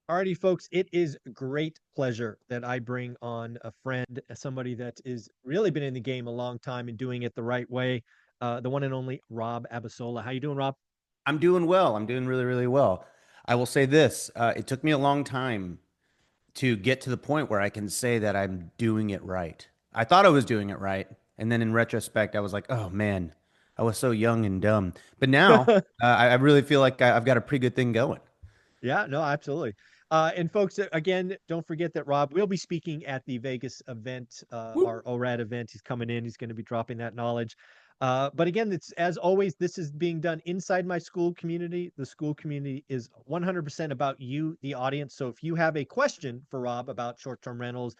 Alrighty, folks, it is great pleasure that I bring on a friend, somebody that is really been in the game a long time and doing it the right way. The one and only Rob Abasola. How you doing, Rob? I'm doing well. I'm doing really, really well. I will say this, it took me a long time to get to the point where I can say that I'm doing it right. I thought I was doing it right. And then in retrospect, I was like, oh man, I was so young and dumb. But now I really feel like I've got a pretty good thing going. Yeah, no, absolutely. And folks, again, don't forget that Rob will be speaking at the Vegas event, Woo. our ORAD event. He's coming in. He's going to be dropping that knowledge. But again, it's as always, this is being done inside my school community. The school community is 100% about you, the audience. So if you have a question for Rob about short-term rentals,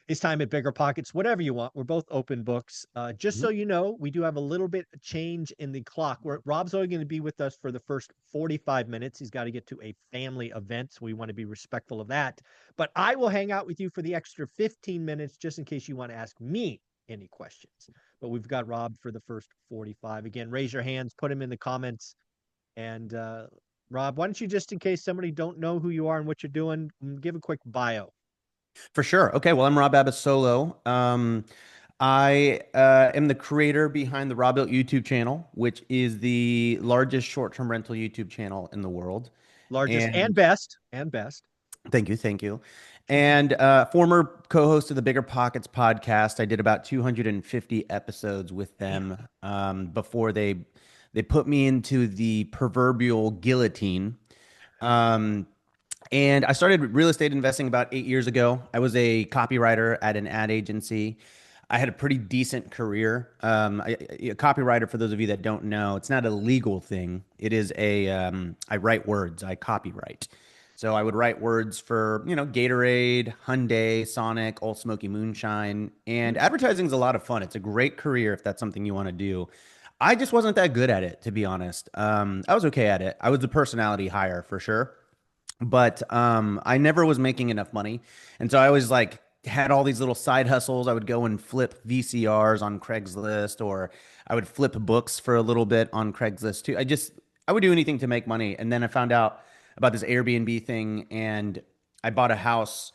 his time at Bigger Pockets, whatever you want, we're both open books. Just so Mhm. you know, we do have a little bit of change in the clock. Where Rob's only going to be with us for the first 45 minutes. He's got to get to a family event, so we want to be respectful of that. But I will hang out with you for the extra 15 minutes just in case you want to ask me any questions. But we've got Rob for the first 45. Again, raise your hands, put them in the comments. And Rob, why don't you, just in case somebody don't know who you are and what you're doing, give a quick bio. For sure. Okay, well, I'm Rob Abasolo. I am the creator behind the Rob Built YouTube channel, which is the largest short-term rental YouTube channel in the world. Largest and And best, and best. thank you, thank you. And former co-host of the Bigger Pockets podcast. I did about 250 episodes with Man, them before they put me into the proverbial guillotine. Um, and I started real estate investing about 8 years ago. I was a copywriter at an ad agency. I had a pretty decent career. A copywriter, for those of you that don't know, it's not a legal thing. It is I write words, I copyright. So I would write words for, Gatorade, Hyundai, Sonic, Old Smoky Moonshine. And mm, advertising is a lot of fun. It's a great career if that's something you want to do. I just wasn't that good at it, to be honest. I was okay at it. I was a personality hire for sure, but I never was making enough money, and so I always like had all these little side hustles. I would go and flip VCRs on Craigslist, or I would flip books for a little bit on Craigslist too. I would do anything to make money, and then I found out about this Airbnb thing, and I bought a house.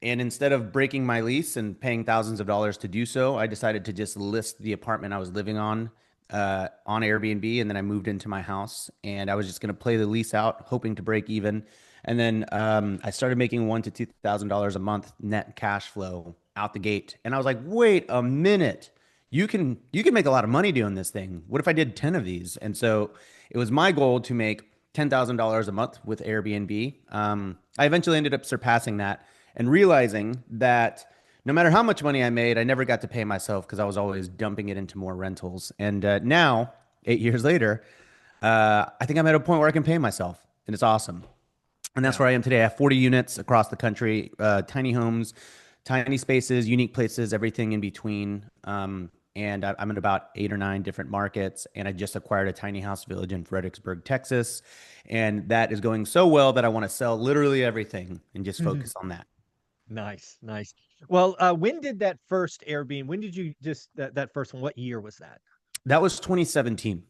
And instead of breaking my lease and paying thousands of dollars to do so, I decided to just list the apartment I was living on Airbnb, and then I moved into my house, and I was just going to play the lease out, hoping to break even. And then I started making $1,000 to $2,000 a month net cash flow out the gate, and I was like, "Wait a minute, you can make a lot of money doing this thing. What if I did 10 of these?" And so it was my goal to make $10,000 a month with Airbnb. I eventually ended up surpassing that and realizing that no matter how much money I made, I never got to pay myself because I was always dumping it into more rentals. And now, 8 years later, I think I'm at a point where I can pay myself, and it's awesome. And that's yeah. where I am today. I have 40 units across the country, tiny homes, tiny spaces, unique places, everything in between. And I'm in about 8 or 9 different markets. And I just acquired a tiny house village in Fredericksburg, Texas. And that is going so well that I want to sell literally everything and just focus on that. Nice, nice. Well, when did that first Airbnb? When did you just that first one? What year was that? That was 2017.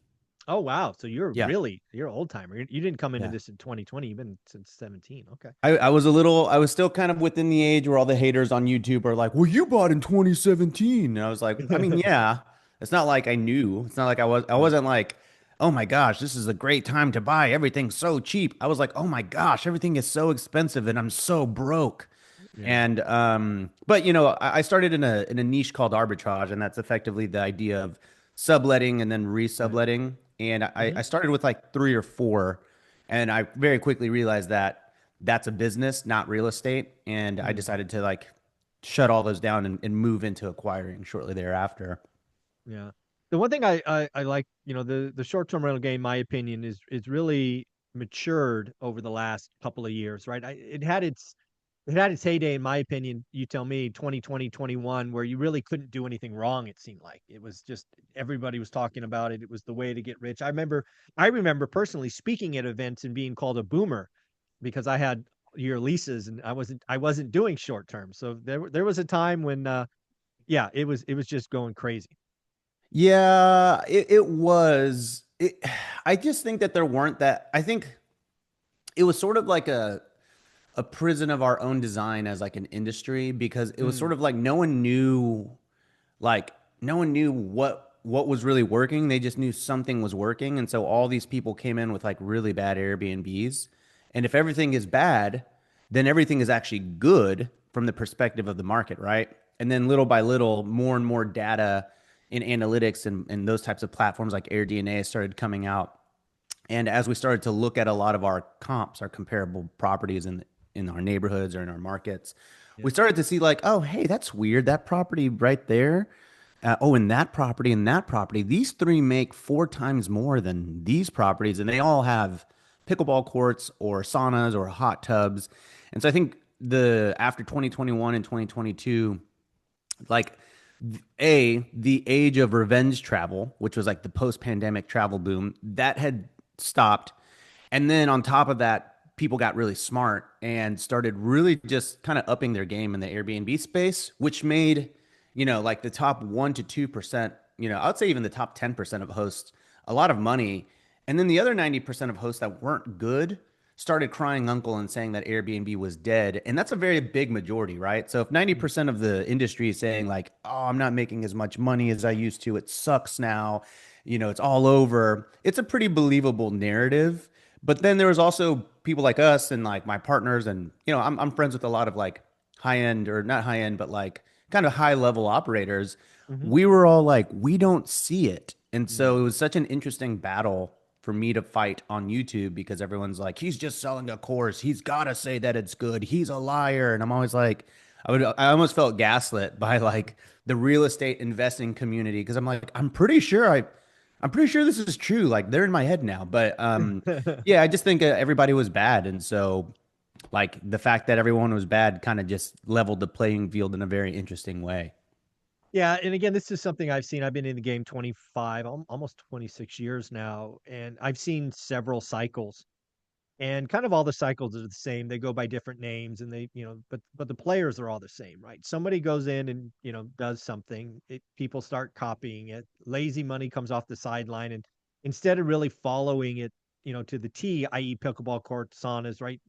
Oh, wow. So Yeah. you're an old timer. You didn't come into Yeah. this in 2020. You've been since 17. Okay. I was still kind of within the age where all the haters on YouTube are like, well, you bought in 2017. And I was like, I mean, yeah, it's not like I knew. It's not like I Right. wasn't like, oh my gosh, this is a great time to buy. Everything's so cheap. I was like, oh my gosh, everything is so expensive and I'm so broke. Yeah. And but I started in a niche called arbitrage, and that's effectively the idea of subletting and then Right. resubletting. And Hmm. I started with like 3 or 4, and I very quickly realized that that's a business, not real estate. And I Hmm. decided to like shut all those down and move into acquiring shortly thereafter. Yeah. The one thing I like, the short-term rental game, my opinion, is really matured over the last couple of years, right? It had its heyday, in my opinion. You tell me, 2020, 21, where you really couldn't do anything wrong, it seemed like. It was just everybody was talking about it. It was the way to get rich. I remember personally speaking at events and being called a boomer because I had year leases and I wasn't doing short term. So there was a time when yeah, it was just going crazy. Yeah, it was. I just think that there weren't that. I think it was sort of like a prison of our own design as like an industry because it was Mm, sort of like like no one knew what was really working. They just knew something was working, and so all these people came in with like really bad Airbnbs. And if everything is bad, then everything is actually good from the perspective of the market, right? And then little by little, more and more data in analytics and those types of platforms like AirDNA started coming out. And as we started to look at a lot of our comps, our comparable properties in our neighborhoods or in our markets, we yeah. started to see like, oh, hey, that's weird. That property right there. Oh, and that property, these three make four times more than these properties, and they all have pickleball courts or saunas or hot tubs. And so I think the after 2021 and 2022, like the age of revenge travel, which was like the post-pandemic travel boom, that had stopped. And then on top of that, people got really smart and started really just kind of upping their game in the Airbnb space, which made, like the top 1 to 2%, I would say even the top 10% of hosts a lot of money. And then the other 90% of hosts that weren't good started crying uncle and saying that Airbnb was dead. And that's a very big majority, right? So if Mm, 90% of the industry is saying, like, oh, I'm not making as much money as I used to, it sucks now, it's all over, it's a pretty believable narrative. But then there was also people like us and like my partners, and I'm friends with a lot of like high end or not high end, but like kind of high level operators. mhm, We were all like, we don't see it. And so mm. it was such an interesting battle for me to fight on YouTube because everyone's like, he's just selling a course. He's got to say that it's good. He's a liar. And I'm always like, I almost felt gaslit by like the real estate investing community because I'm like, I'm pretty sure this is true. Like they're in my head now. But yeah, I just think everybody was bad. And so like the fact that everyone was bad kind of just leveled the playing field in a very interesting way. Yeah, and again, this is something I've seen. I've been in the game 25, almost 26 years now, and I've seen several cycles. And kind of all the cycles are the same. They go by different names and but the players are all the same, right? Somebody goes in and, does something. People start copying it. Lazy money comes off the sideline and instead of really following it, to the T, i.e. pickleball court, saunas, right?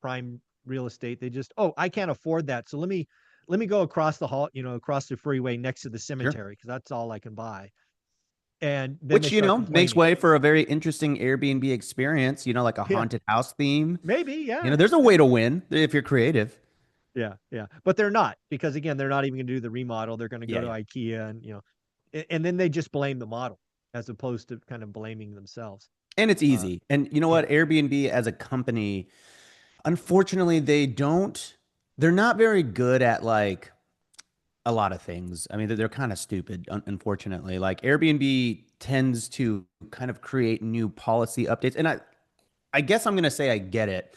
Prime real estate. They just, oh, I can't afford that. So let me go across the hall, across the freeway next to the Sure. cemetery because that's all I can buy. And then they Which, start makes complaining. way for a very interesting Airbnb experience, like a Yeah, haunted house theme. maybe, yeah. There's a Yeah. way to win if you're creative. Yeah, yeah. But they're not because again, they're not even going to do the remodel. They're going to go Yeah, to yeah. IKEA and and then they just blame the model as opposed to kind of blaming themselves. And it's Uh, easy. And you know yeah. what? Airbnb as a company, unfortunately, they're not very good at like a lot of things. I mean, they're kind of stupid, unfortunately. Like Airbnb tends to kind of create new policy updates. And I guess I'm gonna say I get it,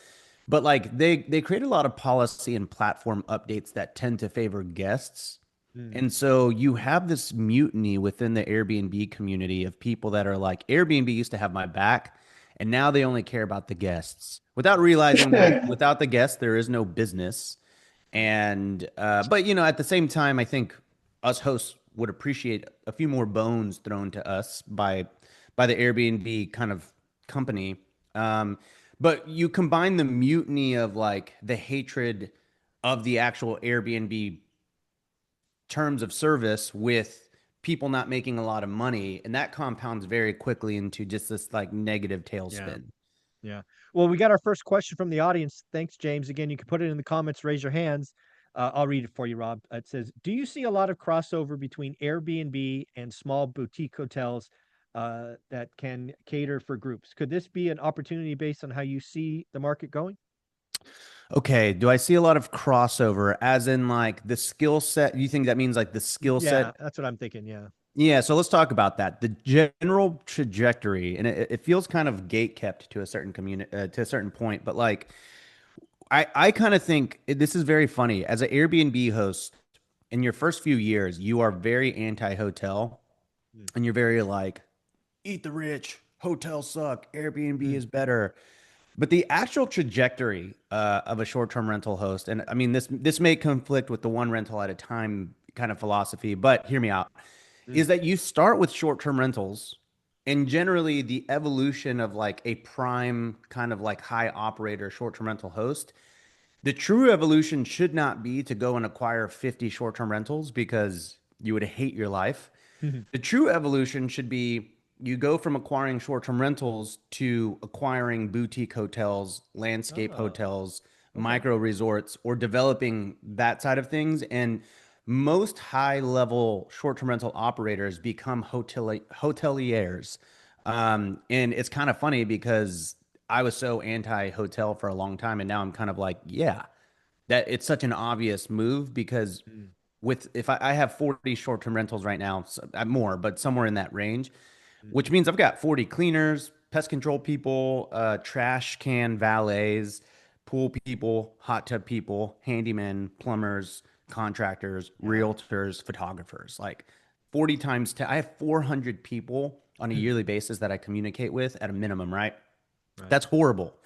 but like they create a lot of policy and platform updates that tend to favor guests. Mm. And so you have this mutiny within the Airbnb community of people that are like, Airbnb used to have my back, and now they only care about the guests without realizing that without the guests, there is no business. And but at the same time, I think us hosts would appreciate a few more bones thrown to us by the Airbnb kind of company. But you combine the mutiny of like the hatred of the actual Airbnb terms of service with people not making a lot of money, and that compounds very quickly into just this like negative Yeah. tailspin. Yeah. Well, we got our first question from the audience. Thanks, James. Again, you can put it in the comments, raise your hands. I'll read it for you, Rob. It says, do you see a lot of crossover between Airbnb and small boutique hotels that can cater for groups? Could this be an opportunity based on how you see the market going? Okay, do I see a lot of crossover as in like the skill set? You think that means like the skill Yeah, set? that's what I'm thinking. Yeah. Yeah, so let's talk about that. The general trajectory, and it feels kind of gate kept to a certain community, to a certain point, but like I kind of think this is very funny. As an Airbnb host, in your first few years, you are very anti-hotel, Mm, and you're very like, eat the rich, hotels suck, Airbnb mm, is better. But the actual trajectory of a short-term rental host, and I mean this may conflict with the one rental at a time kind of philosophy, but hear me out, mm, is that you start with short-term rentals, and generally the evolution of like a prime kind of like high operator short-term rental host The true evolution should not be to go and acquire 50 short-term rentals because you would hate your life. The true evolution should be you go from acquiring short-term rentals to acquiring boutique hotels, landscape Oh, hotels, okay. micro resorts, or developing that side of things. And most high-level short-term rental operators become hoteliers. And it's kind of funny because I was so anti-hotel for a long time, and now I'm kind of like, yeah, that it's such an obvious move because Mm, with if I have 40 short-term rentals right now, so, more, but somewhere in that range, which mhm. means I've got 40 cleaners, pest control people, trash can valets, pool people, hot tub people, handymen, plumbers, contractors, Yeah. realtors, photographers. Like 40 times 10, I have 400 people on a yearly basis that I communicate with at a minimum, right? Right. That's horrible.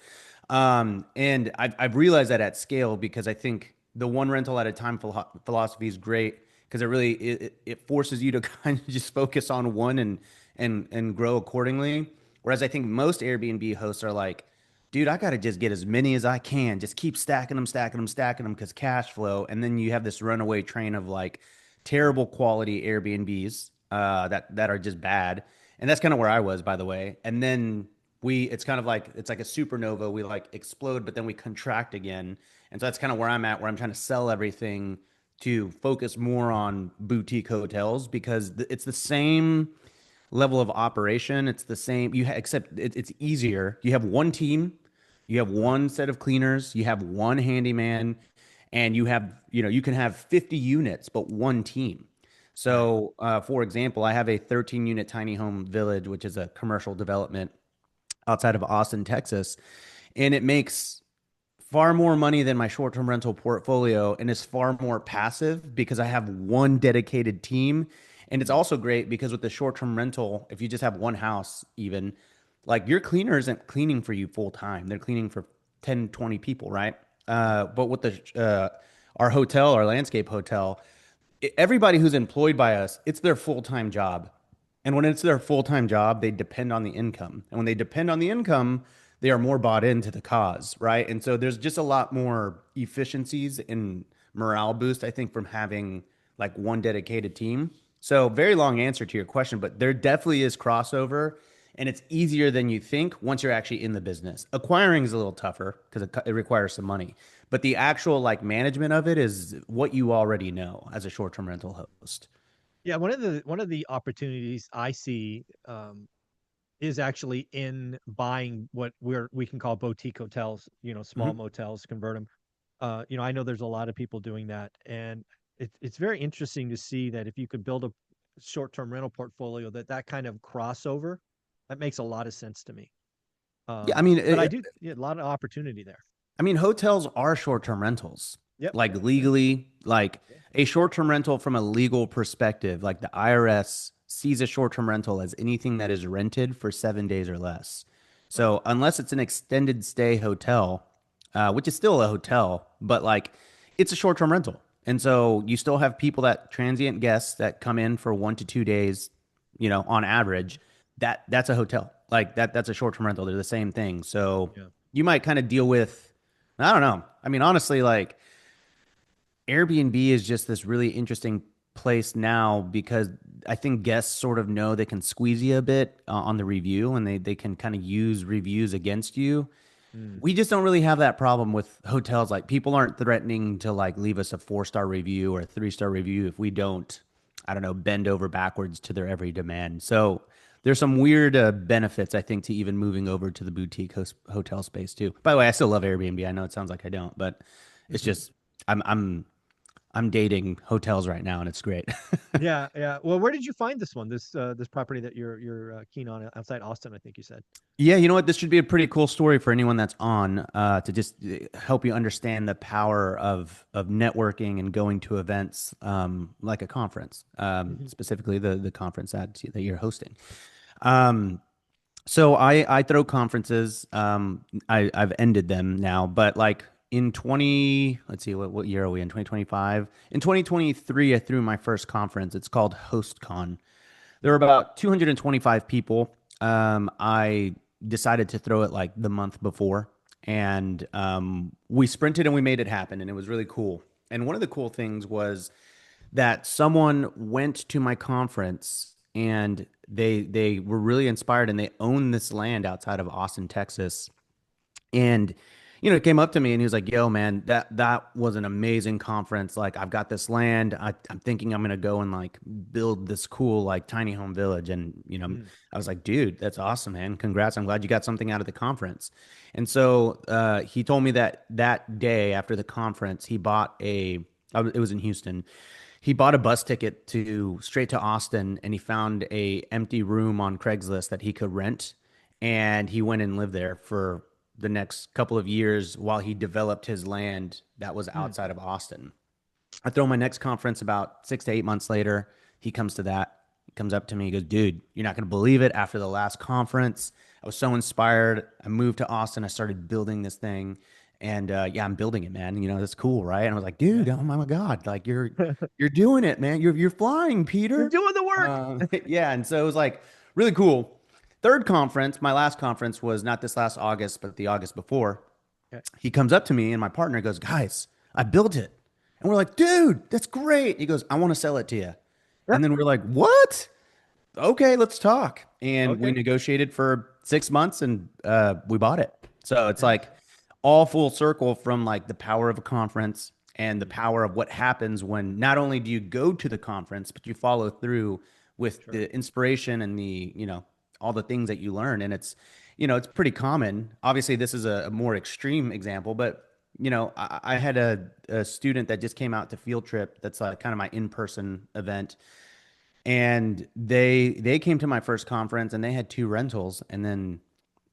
And I've realized that at scale because I think the one rental at a time philosophy is great because it forces you to kind of just focus on one and grow accordingly. Whereas I think most Airbnb hosts are like, dude, I got to just get as many as I can. Just keep stacking them, stacking them, stacking them because cash flow. And then you have this runaway train of like Right. terrible quality Airbnbs that are just bad. And that's kind of where I was, by the way. And then it's kind of like it's like a supernova. We like explode, but then we contract again. And so that's kind of where I'm at, where I'm trying to sell everything to focus more on boutique hotels because it's the same level of operation. It's the same except it's easier. You have one team, you have Right. one set of cleaners, you have one handyman, and you can have 50 units, but one team. Right. So, for example, I have a 13 unit tiny home village, which is a commercial development outside of Austin, Texas, and it makes far more money than my short-term rental portfolio and is far more passive because I have one dedicated team. And it's Mm, also great because with the short-term rental, if you just have one house, even like your cleaner isn't cleaning for you full time. They're cleaning for 10, 20 people, right? right. But with our hotel, our landscape hotel, everybody who's employed by us, it's their full-time job. And when it's their full-time job, they depend on the income. And when they depend on the income, they are more bought into the cause, right? And so there's just a lot more efficiencies and morale boost, I think, from having like one dedicated team. So very long answer to your question, but there definitely is crossover and it's easier than you think once you're actually in the business. Acquiring is a little tougher because it requires some money, but the actual like management of it is what you already know as a short-term rental host. Yeah, one of the opportunities I see is actually in buying what we can call boutique hotels, small Mhm. motels, convert them. I know there's a lot of people doing that, and it's very interesting to see that if you could build a short-term rental portfolio, that kind of crossover, that makes a lot of sense to me. Yeah, But I do, yeah, a lot of opportunity there. I mean, hotels are short-term rentals. Yep. Like Yep. legally, like Yeah. a short-term rental from a legal perspective, like the IRS sees a short-term rental as anything that is rented for 7 days or less. Right. So unless it's an extended stay hotel, which is still a hotel, but like it's a short-term rental. And so you still have people that transient guests that come in for 1 to 2 days, on average. That's a hotel. Like that's a short-term rental. They're the same thing. So Yeah. you might kind of deal with I don't know. I mean, honestly, like Airbnb is just this really interesting place now because I think guests sort of know they can squeeze you a bit on the review and they can kind of use reviews against you. Mm. We just don't really have that problem with hotels. Like people aren't threatening to like leave us a 4-star review or a 3-star review if we don't, I don't know, bend over backwards to their every demand. So there's some weird benefits, I think, to even moving over to the boutique hotel space too. By the way, I still love Airbnb. I know it sounds like I don't, but it's just I'm I'm I'm dating hotels right now and it's great. Yeah, yeah. Well, where did you find this one? This property that you're keen on outside Austin, I think you said. Yeah, you know what? This should be a pretty cool story for anyone that's on to just help you understand the power of networking and going to events like a conference, Hmm. specifically the conference that you're hosting. Um, so I throw conferences. I've ended them now, but like in 20, let's see, what year are we in? 2025. In 2023, I threw my first conference. It's called HostCon. There were about 225 people. I decided to throw it like the month before, and we sprinted and we made it happen, and it was really cool. And one of the cool things was that someone went to my conference and they were really inspired and they own this land outside of Austin, Texas. And came up to me and he was like, "Yo, man, that was an amazing conference. Like, I've got this land. I'm thinking I'm gonna go and like build this cool like tiny home village." And Mm, I was like, "Dude, that's awesome, man. Congrats. I'm glad you got something out of the conference." And so he told me that that day after the conference, he bought it was in Houston. He bought a bus ticket to straight to Austin, and he found a empty room on Craigslist that he could rent, and he went and lived there for the next couple of years while he developed his land that was mm, outside of Austin. I throw my next conference about 6 to 8 months later. He comes to that. He comes up to me. He goes, "Dude, you're not going to believe it. After the last conference, I was so inspired. I moved to Austin. I started building this thing. And yeah, I'm building it, man. That's cool, right?" And I was like, "Dude, yeah. oh my God, like you're doing it, man. You're flying, You're Peter." doing the work. Yeah, and so it was like really cool. Third conference, my last conference was not this last August, but the August before. Okay. He comes up to me and my partner goes, "Guys, I built it." And we're like, "Dude, that's great." He goes, "I want to sell it to you." Yeah. And then we're like, "What?" "Okay, let's talk." And we Okay. negotiated for 6 months and we bought it. So it's Yeah. like all full circle from like the power of a conference and the Mm, power of what happens when not only do you go to the conference, but you follow through with sure. the inspiration and all the things that you learn. And it's pretty common. Obviously, this is a more extreme example, but I had a student that just came out to field trip. That's like kind of my in-person event, and they came to my first conference and they had two rentals, and then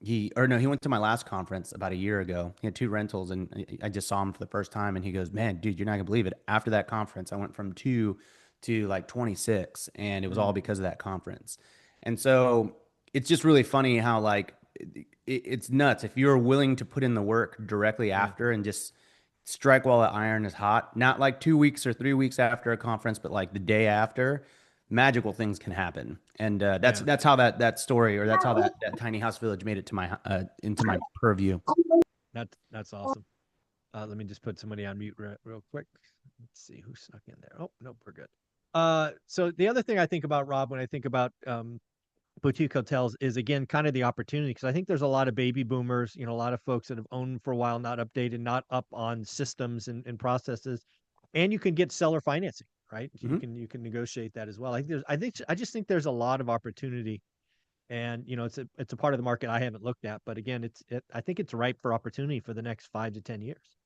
he went to my last conference about a year ago. He had two rentals, and I just saw him for the first time, and he goes, "Man, dude, you're not gonna believe it. After that conference, I went from two to like 26, and it was all Mm, because of that conference." And so it's just really funny how like it's nuts if you're willing to put in the work directly yeah. after and just strike while the iron is hot, not like 2 weeks or 3 weeks after a conference, but like the day after. Magical things can happen, and that's Yeah. that's how that story, or that's how that tiny house village made it to my into my purview. That's awesome. Let me just put somebody on mute real quick. Let's see who snuck in there. Oh, nope, we're good. So the other thing I think about, Rob, when I think about boutique hotels is again kind of the opportunity because I think there's a lot of baby boomers, a lot of folks that have owned for a while, not updated, not up on systems and processes, and you can get seller financing, right? You Mhm. can negotiate that as well. I just think there's a lot of opportunity, and it's a part of the market I haven't looked at, but again, I think it's ripe for opportunity for the next 5 to 10 years.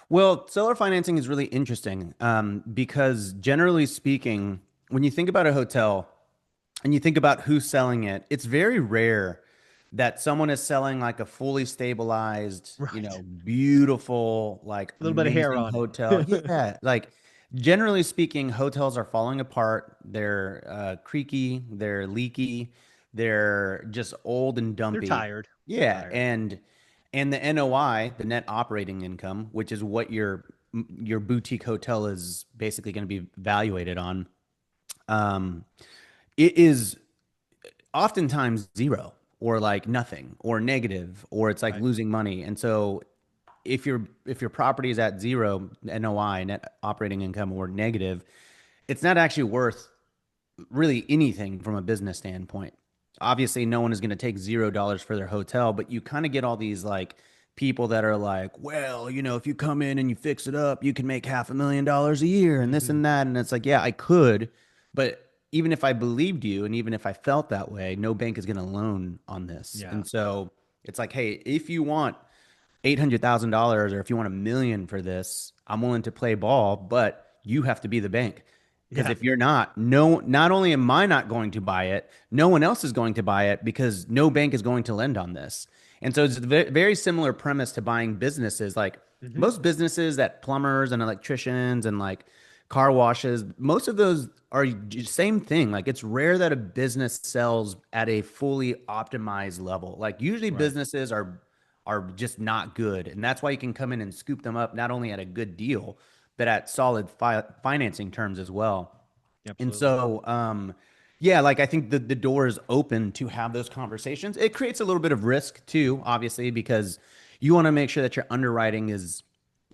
Well, seller financing is really interesting because generally speaking, when you think about a hotel and you think about who's selling it, it's very rare that someone is selling like a fully stabilized, Right. beautiful, like A little bit of hair amazing on hotel. it. Yeah, like generally speaking, hotels are falling apart. They're creaky, they're leaky, they're just old and They're dumpy. tired. They're Yeah, tired. and the NOI, the net operating income, which is what your boutique hotel is basically going to be evaluated on. Um, it is oftentimes zero or like nothing or negative or it's like Right. losing money. And so if your property is at zero NOI, net operating income, or negative, it's not actually worth really anything from a business standpoint. Obviously, no one is going to take $0 for their hotel, but you kind of get all these like people that are like, "Well, if you come in and you fix it up, you can make $500,000 a year and this Hmm. and that." And it's like, yeah, I could, but even if I believed you and even if I felt that way, no bank is going to loan on this. Yeah. And so it's like, hey, if you want $800,000 or if you want $1 million for this, I'm willing to play ball, but you have to be the bank. Because Yeah. if you're not, no, not only am I not going to buy it, no one else is going to buy it because no bank is going to lend on this. And so it's a very similar premise to buying businesses. Like Hmm. most businesses that plumbers and electricians and like car washes, most of those are same thing. Like it's rare that a business sells at a fully optimized level. Like usually Right. businesses are just not good. And that's why you can come in and scoop them up not only at a good deal, but at solid financing terms as well. And Absolutely. so, yeah, like I think the door is open to have those conversations. It creates a little bit of risk too, obviously, because you want to make sure that your underwriting is,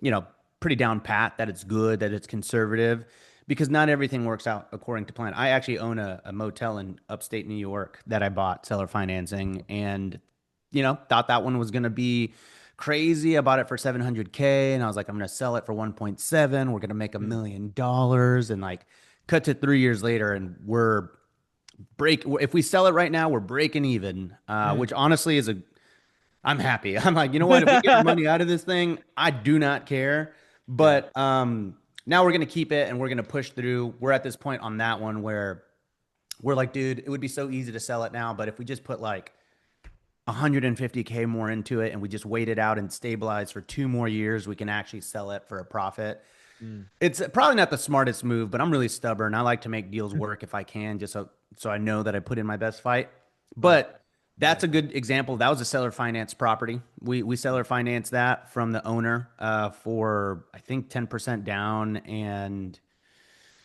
you know, pretty down pat, that it's good, that it's conservative, because not everything works out according to plan. I actually own a motel in upstate New York that I bought seller financing, and thought that one was going to be crazy. I bought it for 700K, and I was like, I'm going to sell it for 1.7. We're going to make $1 million, and like, cut to 3 years later, and if we sell it right now, we're breaking even, Mm. which honestly is I'm happy. I'm like, you know what? If we get our money out of this thing, I do not care. Yeah. But now we're gonna keep it and we're gonna push through. We're at this point on that one where we're like, dude, it would be so easy to sell it now, but if we just put like 150K more into it and we just wait it out and stabilize for 2 more years, we can actually sell it for a profit. Mm. It's probably not the smartest move, but I'm really stubborn. I like to make deals work if I can, just so I know that I put in my best fight. Right. But Right. that's a good example. That was a seller finance property. We seller financed that from the owner for I think 10% down, and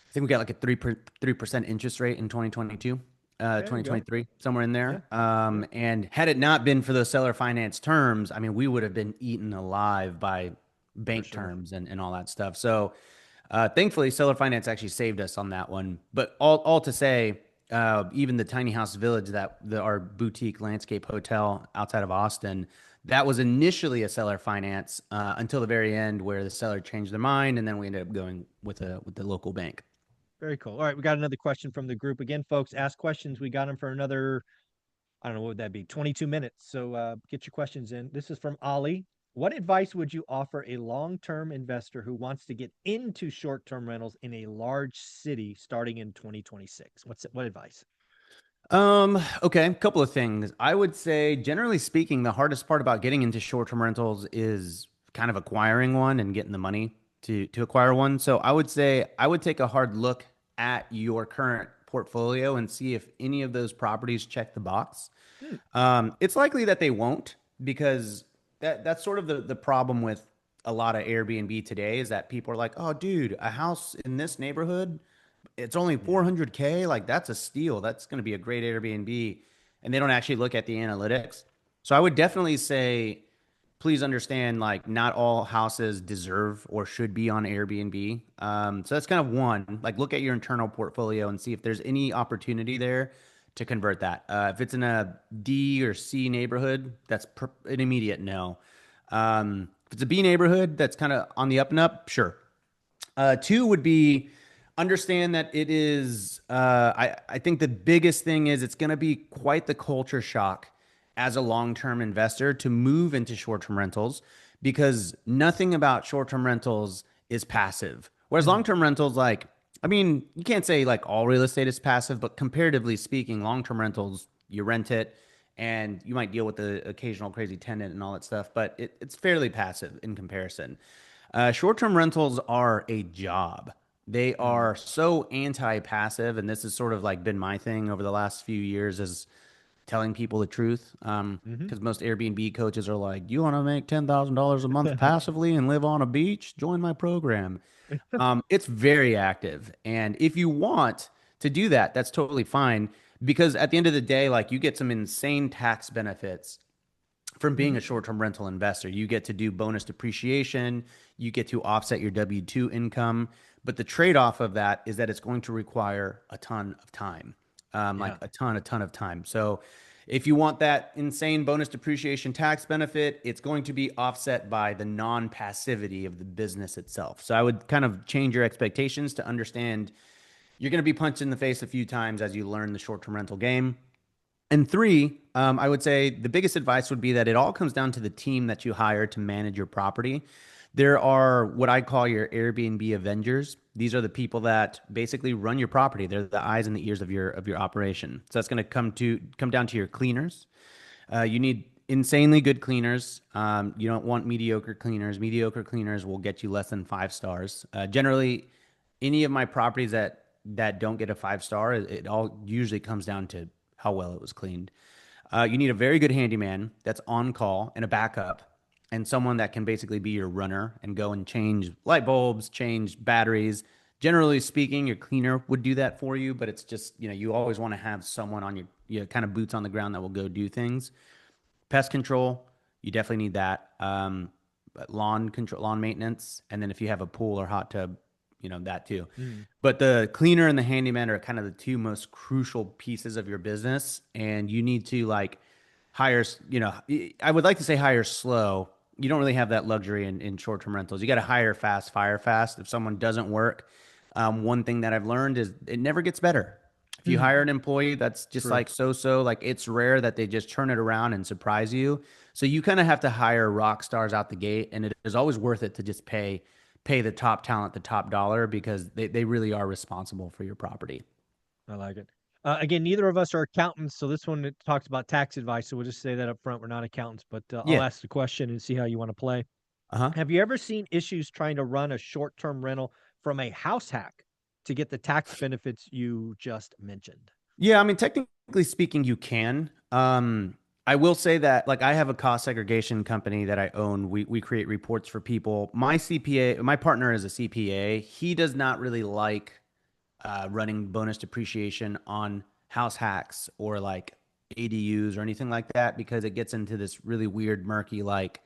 I think we got like a 3% interest rate in 2022, There you go. 2023, somewhere in Yeah. there. Yeah. And had it not been for those seller finance terms, I mean, we would have been eaten alive by For bank sure. terms and all that stuff. So thankfully, seller finance actually saved us on that one. But all to say, even the tiny house village our boutique landscape hotel outside of Austin, that was initially a seller finance until the very end, where the seller changed their mind, and then we ended up going with the local bank. Very cool. All right, we got another question from the group. Again, folks, ask questions. We got them for another, I don't know, what would that be? 22 minutes. So get your questions in. This is from Ollie. What advice would you offer a long-term investor who wants to get into short-term rentals in a large city starting in 2026? What advice? Okay, a couple of things. I would say, generally speaking, the hardest part about getting into short-term rentals is kind of acquiring one and getting the money to acquire one. So I would say I would take a hard look at your current portfolio and see if any of those properties check the box. Hmm. It's likely that they won't, because that's sort of the problem with a lot of Airbnb today, is that people are like, "Oh, dude, a house in this neighborhood, it's only Yeah. 400K. Like, that's a steal. That's going to be a great Airbnb." And they don't actually look at the analytics. So I would definitely say, please understand, like, not all houses deserve or should be on Airbnb. So that's kind of one. Like, look at your internal portfolio and see if there's any opportunity there to convert that. If it's in a D or C neighborhood, that's an immediate no. If it's a B neighborhood that's kind of on the up and up, sure. Two would be understand that it is. I think the biggest thing is it's going to be quite the culture shock as a long-term investor to move into short-term rentals, because nothing about short-term rentals is passive. Whereas Mhm. long-term rentals, like, I mean, you can't say like all real estate is passive, but comparatively speaking, long-term rentals, you rent it and you might deal with the occasional crazy tenant and all that stuff, but it's fairly passive in comparison. Short-term rentals are a job. They Mm. are so anti-passive, and this has sort of like been my thing over the last few years, is telling people the truth. Mhm. Because most Airbnb coaches are like, "You want to make $10,000 a month passively and live on a beach? Join my program." It's very active, and if you want to do that, that's totally fine. Because at the end of the day, like, you get some insane tax benefits from being Mhm. a short-term rental investor. You get to do bonus depreciation, you get to offset your W-2 income, but the trade-off of that is that it's going to require a ton of time, like Yeah. a ton of time. So if you want that insane bonus depreciation tax benefit, it's going to be offset by the non-passivity of the business itself. So I would kind of change your expectations to understand you're going to be punched in the face a few times as you learn the short-term rental game. And three, I would say the biggest advice would be that it all comes down to the team that you hire to manage your property. There are what I call your Airbnb Avengers. These are the people that basically run your property. They're the eyes and the ears of your operation. So that's going to come down to your cleaners. You need insanely good cleaners. You don't want mediocre cleaners. Mediocre cleaners will get you less than 5 stars. Generally, any of my properties that don't get a 5 star, it all usually comes down to how well it was cleaned. You need a very good handyman that's on call and a backup, and someone that can basically be your runner and go and change light bulbs, change batteries. Generally speaking, your cleaner would do that for you, but it's just, you always want to have someone on your kind of boots on the ground that will go do things. Pest control. You definitely need that. But lawn control, lawn maintenance, and then if you have a pool or hot tub, that too. Mm, But the cleaner and the handyman are kind of the two most crucial pieces of your business, and you need to like hire, I would like to say hire slow. You don't really have that luxury in short-term rentals. You got to hire fast, fire fast. If someone doesn't work, one thing that I've learned is it never gets better. If you mm, hire an employee that's just true. like so, like it's rare that they just turn it around and surprise you. So you kind of have to hire rock stars out the gate, and it is always worth it to just pay the top talent the top dollar because they really are responsible for your property. I like it. Again, neither of us are accountants, so this one it talks about tax advice. So we'll just say that up front. We're not accountants, but I'll Yeah. ask the question and see how you want to play. Uh-huh. Have you ever seen issues trying to run a short-term rental from a house hack to get the tax benefits you just mentioned? Yeah, I mean, technically speaking, you can. I will say that, like, I have a cost segregation company that I own. We create reports for people. My CPA, my partner is a CPA. He does not really like running bonus depreciation on house hacks or like ADUs or anything like that because it gets into this really weird, murky, like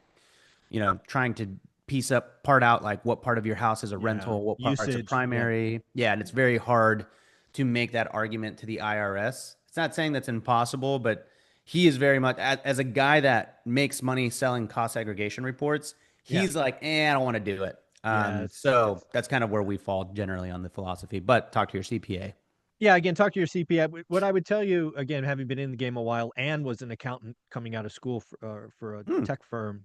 trying to piece up part out like what part of your house is a Yeah, rental, what part's a usage. Yeah, primary. Yeah, and it's very hard to make that argument to the IRS. It's not saying that's impossible, but he is very much as a guy that makes money selling cost aggregation reports. yeah, He's like, I don't want to do it. yeah. So that's kind of where we fall generally on the philosophy. But talk to your CPA. Yeah. Again, talk to your CPA. What I would tell you, again, having been in the game a while and was an accountant coming out of school for a Hmm. tech firm,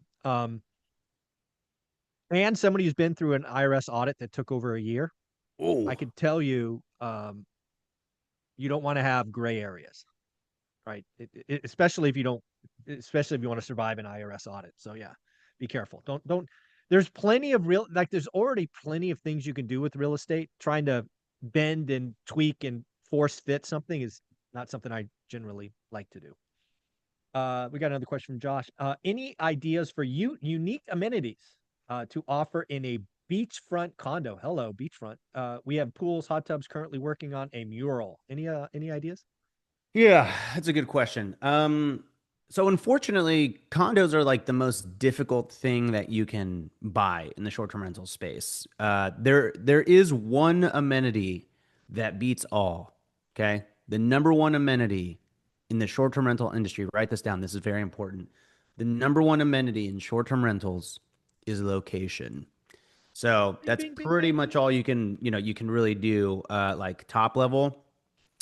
and somebody who's been through an IRS audit that took over a year, I Oh, could tell you, you don't want to have gray areas, right? Especially if you don't, especially if you want to survive an IRS audit. So yeah, be careful. Don't. There's plenty of there's already plenty of things you can do with real estate. Trying to bend and tweak and force fit something is not something I generally like to do. We got another question from Josh. Any ideas for unique amenities to offer in a beachfront condo? Hello, beachfront. We have pools, hot tubs. Currently working on a mural. Any ideas? yeah, that's a good question. So unfortunately, condos are like the most difficult thing that you can buy in the short-term rental space. There is one amenity that beats all. Okay, the number one amenity in the short-term rental industry. Write this down. This is very important. The number one amenity in short-term rentals is location. So Bing, that's bing, bing, pretty bing. much all you can really do, like top level.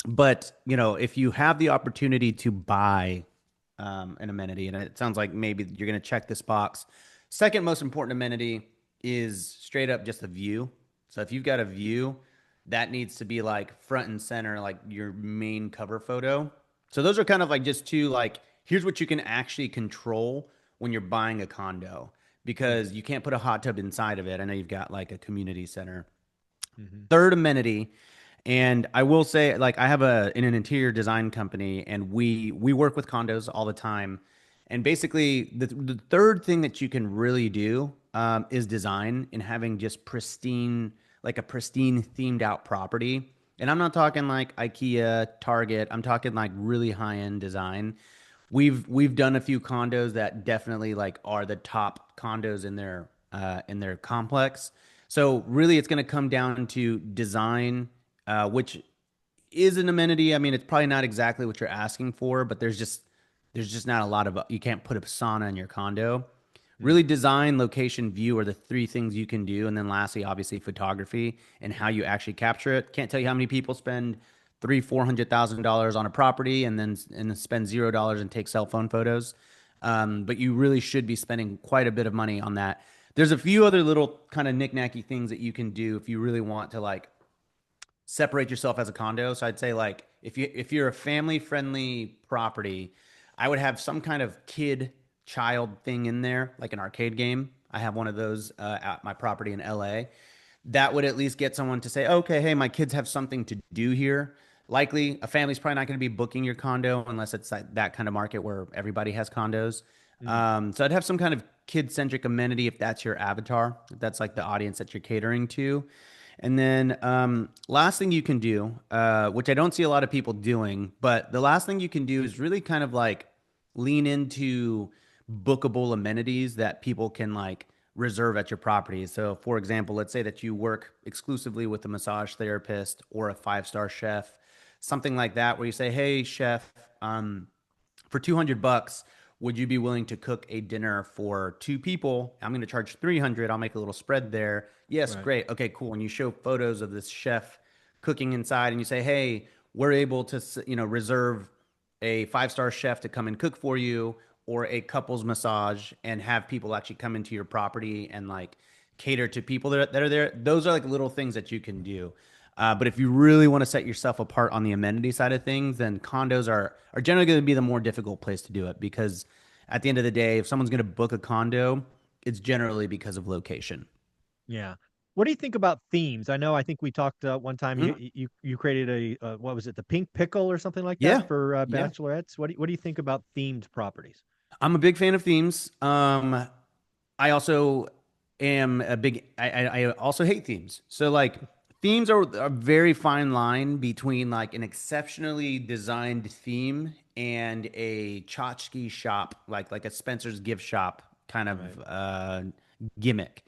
But, if you have the opportunity to buy an amenity, and it sounds like maybe you're going to check this box. Second most important amenity is straight up just a view. So if you've got a view, that needs to be like front and center, like your main cover photo. So those are kind of like just two, like, here's what you can actually control when you're buying a condo because you can't put a hot tub inside of it. I know you've got like a community center. Mm-hmm. Third amenity, and I will say, like, I have in an interior design company, and we work with condos all the time. And basically, the third thing that you can really do is design and having just pristine, like a pristine themed out property. And I'm not talking like IKEA, Target. I'm talking like really high end design. We've done a few condos that definitely like are the top condos in their complex. So really, it's going to come down to design, which is an amenity. I mean, it's probably not exactly what you're asking for, but there's just not a lot of you can't put a sauna in your condo. Mm-hmm. Really, design, location, view are the three things you can do, and then lastly, obviously, photography and how you actually capture it. Can't tell you how many people spend $400,000 on a property and then spend $0 and take cell phone photos. But you really should be spending quite a bit of money on that. There's a few other little kind of knick-knacky things that you can do if you really want to like separate yourself as a condo. So I'd say like if you're a family friendly property, I would have some kind of kid child thing in there, like an arcade game. I have one of those at my property in LA. That would at least get someone to say, okay, hey, my kids have something to do here. Likely, a family's probably not going to be booking your condo unless it's like that kind of market where everybody has condos. Mm-hmm. So I'd have some kind of kid-centric amenity if that's your avatar, if that's like the audience that you're catering to. And then last thing you can do, which I don't see a lot of people doing, but the last thing you can do is really kind of like lean into bookable amenities that people can like reserve at your property. So, for example, let's say that you work exclusively with a massage therapist or a five-star chef, something like that, where you say, "Hey, chef, for 200 bucks, would you be willing to cook a dinner for two people? I'm going to charge 300. I'll make a little spread there." Yes, Right. great. Okay, cool. And you show photos of this chef cooking inside and you say, "Hey, we're able to, reserve a five-star chef to come and cook for you or a couples massage and have people actually come into your property and like cater to people that are there." Those are like little things that you can do. But if you really want to set yourself apart on the amenity side of things, then condos are generally going to be the more difficult place to do it because at the end of the day, if someone's going to book a condo, it's generally because of location. Yeah. What do you think about themes? I think we talked one time Mhm. you created what was it, the pink pickle or something like that Yeah, for yeah. bachelorettes? What do you think about themed properties? I'm a big fan of themes. I also am a big. I also hate themes. So like themes are a very fine line between like an exceptionally designed theme and a tchotchke shop, like a Spencer's gift shop kind of Right. gimmick.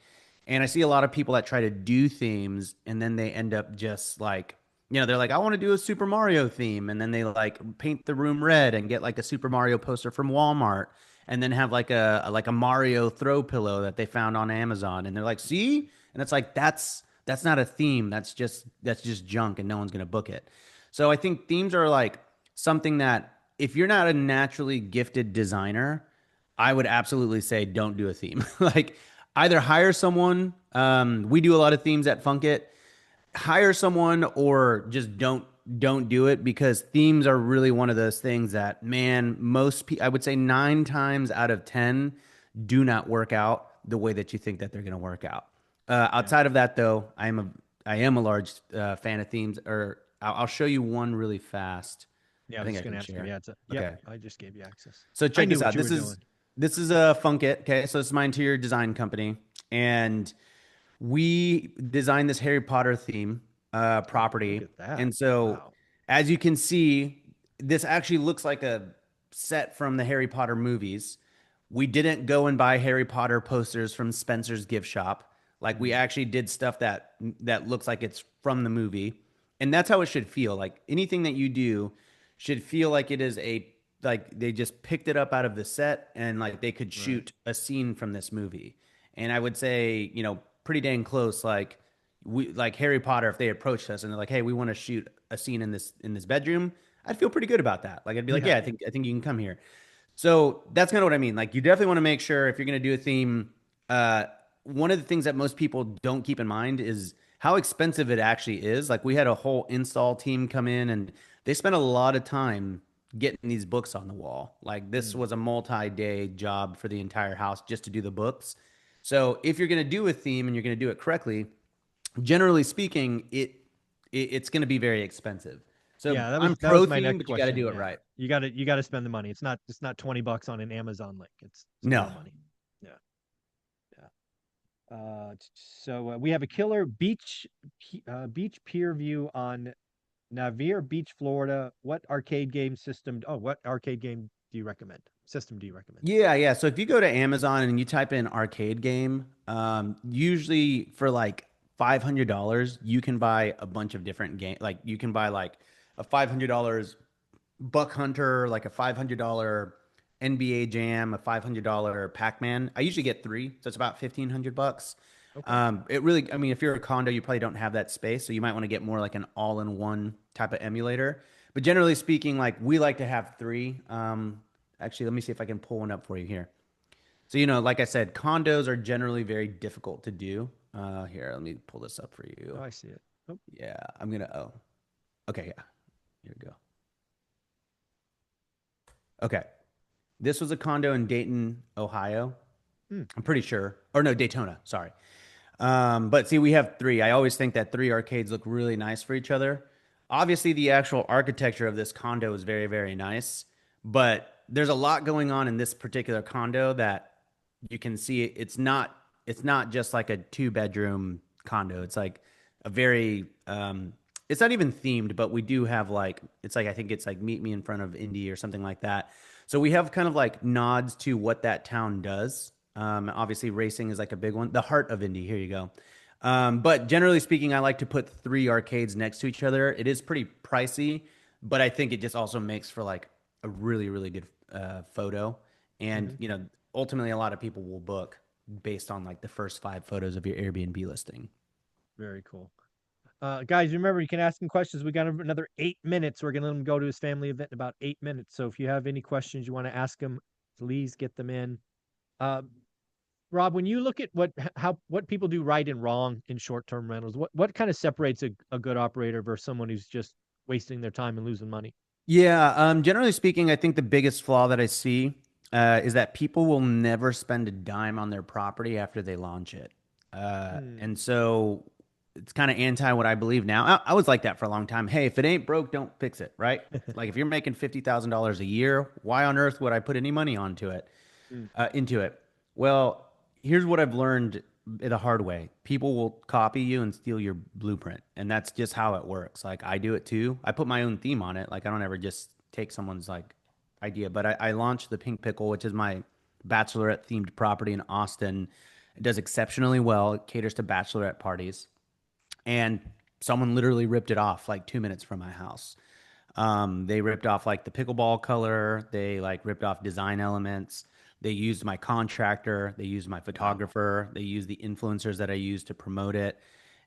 And I see a lot of people that try to do themes and then they end up just like, they're like, "I want to do a Super Mario theme." And then they like paint the room red and get like a Super Mario poster from Walmart and then have like a Mario throw pillow that they found on Amazon. And they're like, "See?" And it's like, that's not a theme. That's just junk and no one's going to book it. So I think themes are like something that if you're not a naturally gifted designer, I would absolutely say don't do a theme. Like either hire someone. We do a lot of themes at Funkit. Hire someone or just don't do it because themes are really one of those things that man, I would say 9 times out of 10 do not work out the way that you think that they're going to work out. Yeah. Outside of that, though, I am a large fan of themes. Or I'll show you one really fast. Yeah, I I was think just I gonna can ask you. share. Yeah, yep, Okay. I just gave you access. So I check knew this what out. you This were is doing. this is a Funkit. Okay, so it's my interior design company, and we designed this Harry Potter theme Oh, look property. at that. And so, Wow. as you can see, this actually looks like a set from the Harry Potter movies. We didn't go and buy Harry Potter posters from Spencer's gift shop. Like we Mm, actually did stuff that looks like it's from the movie. And that's how it should feel. Like anything that you do should feel like it is like they just picked it up out of the set and like they could right. shoot a scene from this movie. And I would say, pretty dang close. Like we like Harry Potter, if they approached us and they're like, "Hey, we want to shoot a scene in this bedroom," I'd feel pretty good about that. Like I'd be like, Yeah. "Yeah, I think you can come here." So that's kind of what I mean. Like you definitely want to make sure if you're going to do a theme, uh, one of the things that most people don't keep in mind is how expensive it actually is. Like we had a whole install team come in and they spent a lot of time getting these books on the wall. Like this Mm, was a multi-day job for the entire house just to do the books. So if you're going to do a theme and you're going to do it correctly, generally speaking, it's going to be very expensive. So yeah, I'm that was pro my theme, next but you got to question. do it Yeah. right. You gotta spend the money. It's not 20 bucks on an Amazon link. It's No. more money. Yeah. Yeah. So we have a killer beach pier view on Navier Beach, Florida. What arcade game do you recommend? System do you recommend? Yeah, yeah. So if you go to Amazon and you type in arcade game, usually for like $500, you can buy a bunch of different game. Like you can buy like a $500 Buck Hunter, like a $500 NBA Jam, a $500 Pac-Man. I usually get three, so it's about 1,500 bucks. Okay. It really, I mean, if you're a condo, you probably don't have that space, so you might want to get more like an all-in-one type of emulator. But generally speaking, like we like to have three. Actually, let me see if I can pull one up for you here. So, like I said, condos are generally very difficult to do. Here, let me pull this up for Oh, you. I see it. Oh, Yeah, oh, okay, yeah, here we go. Okay, this was a condo in Dayton, Ohio. hmm. I'm pretty sure, or no, Daytona. Sorry. But see, we have three. I always think that three arcades look really nice for each other. Obviously, the actual architecture of this condo is very, very nice, but there's a lot going on in this particular condo that you can see. It's not just like a two-bedroom condo. It's like a very it's not even themed, but we do have like it's like I think it's like meet me in front of Indy or something like that. So we have kind of like nods to what that town does. Obviously, racing is like a big one. The heart of Indy. Here you go. But generally speaking, I like to put three arcades next to each other. It is pretty pricey, but I think it just also makes for like a really, really good photo. And, Hmm. ultimately, a lot of people will book based on like the first five photos of your Airbnb listing. Very cool. Guys, remember you can ask him questions. We got another 8 minutes. We're gonna let him go to his family event in about 8 minutes. So if you have any questions you want to ask him, please get them in. Uh, Rob, when you look at what people do right and wrong in short-term rentals, what kind of separates a good operator versus someone who's just wasting their time and losing money? Yeah, generally speaking, I think the biggest flaw that I see is that people will never spend a dime on their property after they launch it. Hmm. And so it's kind of anti what I believe now. I was like that for a long time. Hey, if it ain't broke, don't fix it, right? Like if you're making $50,000 a year, why on earth would I put any money onto it? Hmm. Into it. Well, here's what I've learned the hard way. People will copy you and steal your blueprint, and that's just how it works. Like I do it too. I put my own theme on it. Like I don't ever just take someone's like idea. But I launched the Pink Pickle, which is my bachelorette themed property in Austin. It does exceptionally well. It caters to bachelorette parties, and someone literally ripped it off like 2 minutes from my house. They ripped off like the pickleball color. They like ripped off design elements. They used my contractor. They used my Wow. photographer. They used the influencers that I used to promote it,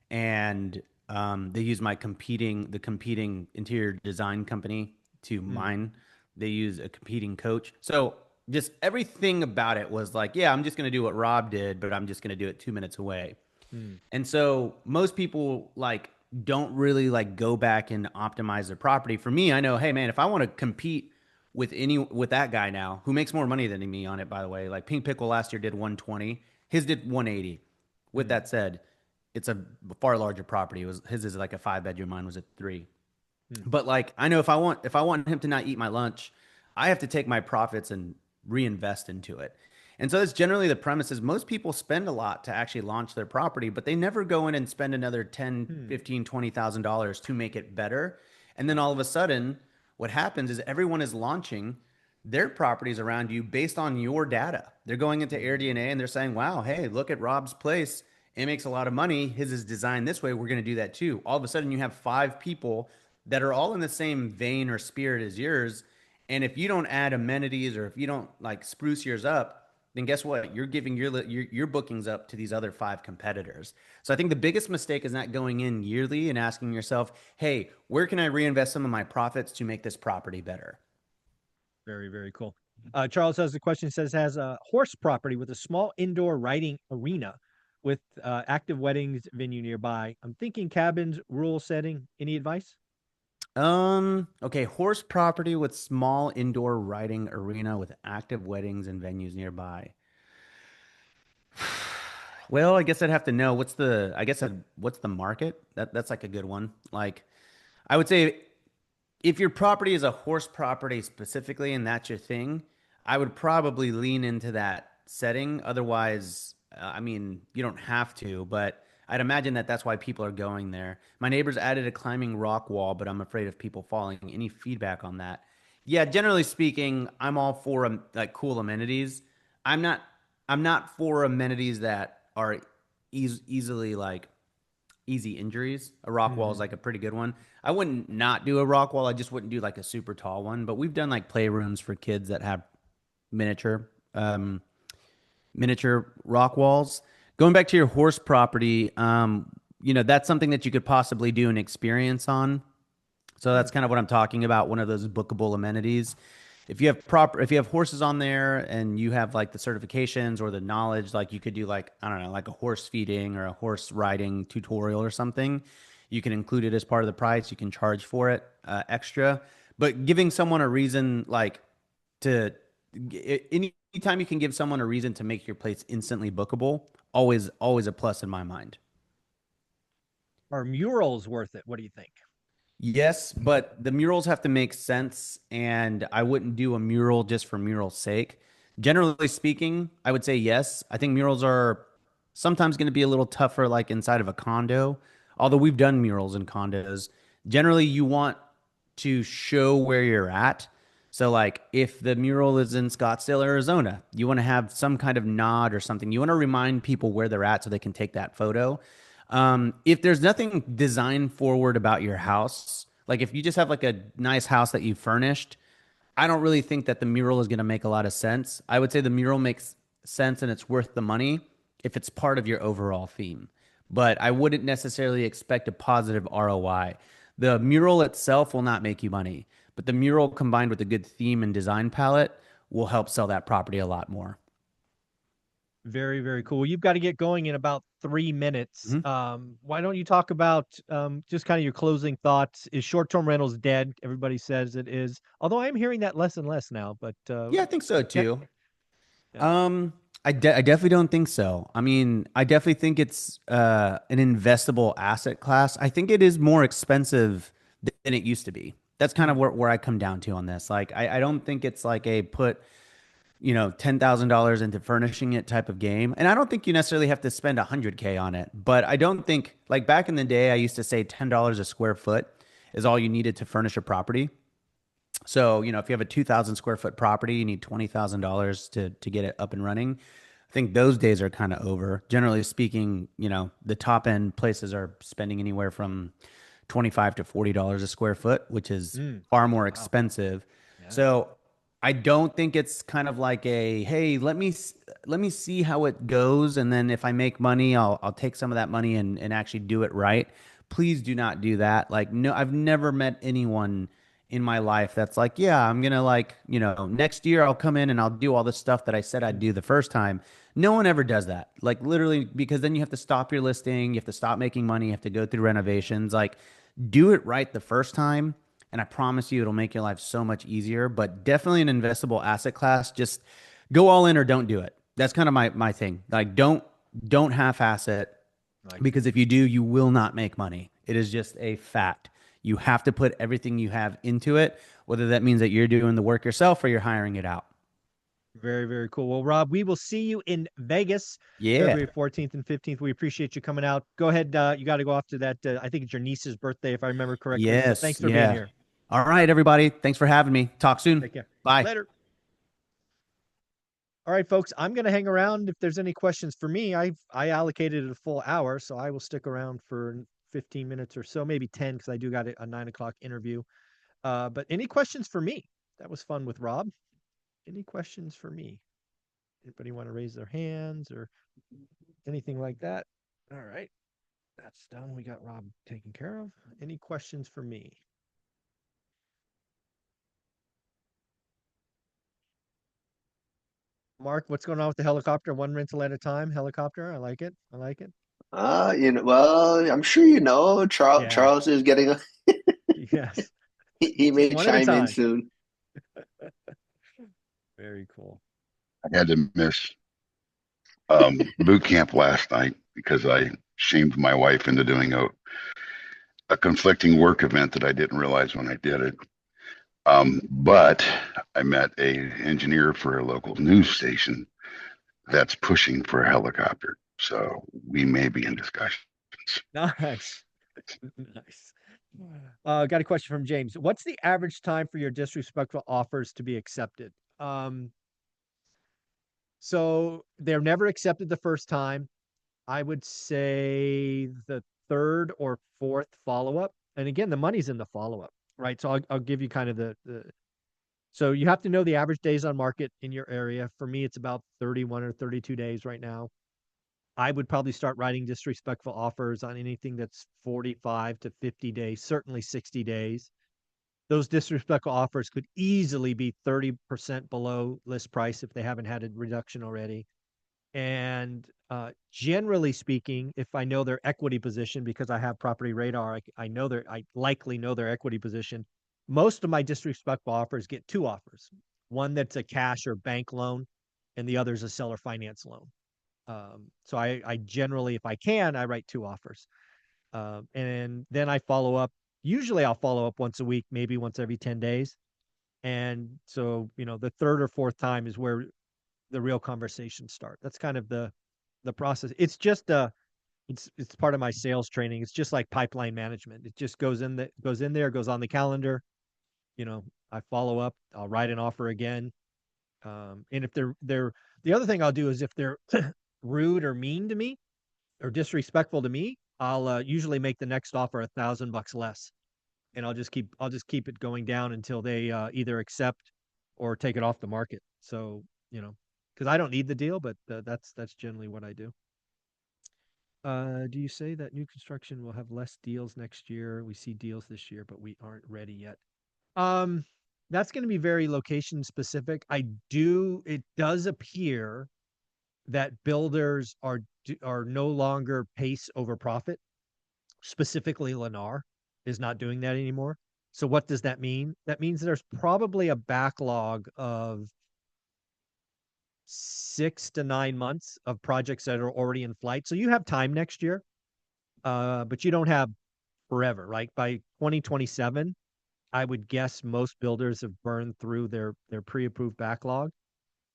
and they used the competing interior design company to Hmm. mine. They use a competing coach. So just everything about it was like, yeah, I'm just going to do what Rob did, but I'm just going to do it 2 minutes away. Hmm. And so most people like don't really like go back and optimize their property. For me, I know, hey man, if I want to compete with that guy now who makes more money than me on it, by the way, like Pink Pickle last year did 120, his did 180. With Hmm. that said, it's a far larger property. It was his is like a 5 bedroom, mine was a three. Hmm. But like I know if I want him to not eat my lunch, I have to take my profits and reinvest into it. And so that's generally the premise is most people spend a lot to actually launch their property, but they never go in and spend another 10, Hmm. 15, $20,000 to make it better. And then Wow. all of a sudden, what happens is everyone is launching their properties around you based on your data. They're going into Hmm. AirDNA and they're saying, wow, hey, look at Rob's place. It makes a lot of money. His is designed this way. We're going to do that too. All of a sudden, you have five people that are all in the same vein or spirit as yours. And if you don't add amenities or if you don't like spruce yours up, then guess what? You're giving your bookings up to these other five competitors. So I think the biggest mistake is not going in yearly and asking yourself, "Hey, where can I reinvest some of my profits to make this property better?" Very, very cool. Charles has a question, says, has a horse property with a small indoor riding arena with active weddings venue nearby. I'm thinking cabins, rural setting. Any advice? Okay, horse property with small indoor riding arena with active weddings and venues nearby. Well, I guess I'd have to know what's the market? That's like a good one. Like I would say if your property is a horse property specifically and that's your thing, I would probably lean into that setting. Otherwise, I mean, you don't have to, but I'd imagine that that's why people are going there. My neighbors added a climbing rock wall, but I'm afraid of people falling. Any feedback on that? Yeah, generally speaking, I'm all for like cool amenities. I'm not I'm not for amenities that are easily like easy injuries. A rock wall is Hmm. like a pretty good one. I wouldn't not do a rock wall. I just wouldn't do like a super tall one. But we've done like playrooms for kids that have miniature miniature rock walls. Going back to your horse property, that's something that you could possibly do an experience on. So Hmm. that's kind of what I'm talking about. One of those bookable amenities. If you have horses on there and you have like the certifications or the knowledge, like you could do like, I don't know, like a horse feeding or a horse riding tutorial or something. You can include it as part of the price. You can charge for it extra. But giving someone a reason like to anytime you can give someone a reason to make your place instantly bookable, always a plus in my mind. Are murals worth it? What do you think? Yes, but the murals have to make sense, and I wouldn't do a mural just for mural's sake. Generally speaking, I would say yes. I think murals are sometimes going to be a little tougher, like inside of a condo, although we've done murals in condos. Generally, you want to show where you're at. So, like, if the mural is in Scottsdale, Arizona, you want to have some kind of nod or something. You want to remind people where they're at so they can take that photo. If there's nothing design forward about your house, like if you just have like a nice house that you furnished, I don't really think that the mural is going to make a lot of sense. I would say the mural makes sense and it's worth the money if it's part of your overall theme. But I wouldn't necessarily expect a positive ROI. The mural itself will not make you money, but the mural combined with a good theme and design palette will help sell that property a lot more. Very, very cool. You've got to get going in about 3 minutes. Mhm. Why don't you talk about just kind of your closing thoughts? Is short-term rentals dead? Everybody says it is. Although I'm hearing that less and less now, but Yeah, I think so yeah, too. yeah. Um, I definitely don't think so. I mean, I definitely think it's an investable asset class. I think it is more expensive than it used to be. That's kind of Mm, where I come down to on this. Like, I don't think it's like a put, $10,000 into furnishing it type of game. And I don't think you necessarily have to spend 100K on it. But I don't think, like back in the day, I used to say $10 a square foot is all you needed to furnish a property. So, if you have a 2,000 square foot property, you need $20,000 to get it up and running. I think those days are kind of over. Generally speaking, the top end places are spending anywhere from 25 to $40 a square foot, which is mm. far more Wow. expensive. Yeah. So, I don't think it's kind of like a, hey, let me see how it goes, and then if I make money, I'll take some of that money and actually do it right. Please do not do that. Like, no, I've never met anyone in my life that's like, yeah, I'm gonna like, next year I'll come in and I'll do all the stuff that I said I'd Mm. do the first time. No one ever does that. Like literally, because then you have to stop your listing, you have to stop making money, you have to go through renovations. Like, do it right the first time, and I promise you it'll make your life so much easier. But definitely an investable asset class. Just go all in or don't do it. That's kind of my thing. Like, don't half ass it, Like because if you do, you will not make money. It is just a fact. You have to put everything you have into it, whether that means that you're doing the work yourself or you're hiring it out. very, very cool. Well, Rob, we will see you in Vegas, Yeah. February 14th and 15th. We appreciate you coming out. Go ahead. You got to go off to that. I think it's your niece's birthday, if I remember correctly. So Yes. thanks for being Yeah. here. All right, everybody. Thanks for having me. Talk soon. Take care. Bye. Later. All right, folks, I'm going to hang around. If there's any questions for me, I allocated a full hour, so I will stick around for 15 minutes or so, maybe 10, because I do got a 9 o'clock interview. But any questions for me? That was fun with Rob. Any questions for me? Anybody want to raise their hands or anything like that? All right, that's done. We got Rob taken care of. Any questions for me? Mark, what's going on with the helicopter? One rental at a time helicopter. I like it. I like it. Well, I'm sure you know Yeah. Charles is getting Yes. he Just may one at a chime in time. soon. Very cool. I had to miss boot camp last night because I shamed my wife into doing a conflicting work event that I didn't realize when I did it. But I met a engineer for a local news station that's pushing for a helicopter. So we may be in discussions. Nice. Nice. Got a question from James. What's the average time for your disrespectful offers to be accepted? Um, so they're never accepted the first time. I would say the third or fourth follow-up. And again, the money's in the follow-up, right? So I'll give you kind of the so you have to know the average days on market in your area. For me, it's about 31 or 32 days right now. I would probably start writing disrespectful offers on anything that's 45 to 50 days, certainly 60 days. Those disrespectful offers could easily be 30% below list price if they haven't had a reduction already. And generally speaking, if I know their equity position because I have property radar, I likely know their equity position. Most of my disrespectful offers get two offers, one that's a cash or bank loan, and the other is a seller finance loan. So I generally, if I can, I write two offers. And then I follow up. Usually I'll follow up once a week, maybe once every 10 days. And so, the third or fourth time is where the real conversations start. That's kind of the process. It's just it's part of my sales training. It's just like pipeline management. It just goes in there, goes on the calendar, you know. I follow up. I'll write an offer again. And if they're the other thing I'll do is if they're rude or mean to me or disrespectful to me, I'll usually make the next offer $1,000 less, and I'll just keep it going down until they either accept or take it off the market. So because I don't need the deal, but that's generally what I do. Do you say that new construction will have less deals next year? We see deals this year, but we aren't ready yet. Um, that's going to be very location specific. It does appear that builders are no longer pace over profit. Specifically, Lennar is not doing that anymore. So what does that mean? That means there's probably a backlog of 6 to 9 months of projects that are already in flight. So you have time next year, but you don't have forever, right? By 2027, I would guess most builders have burned through their pre-approved backlog,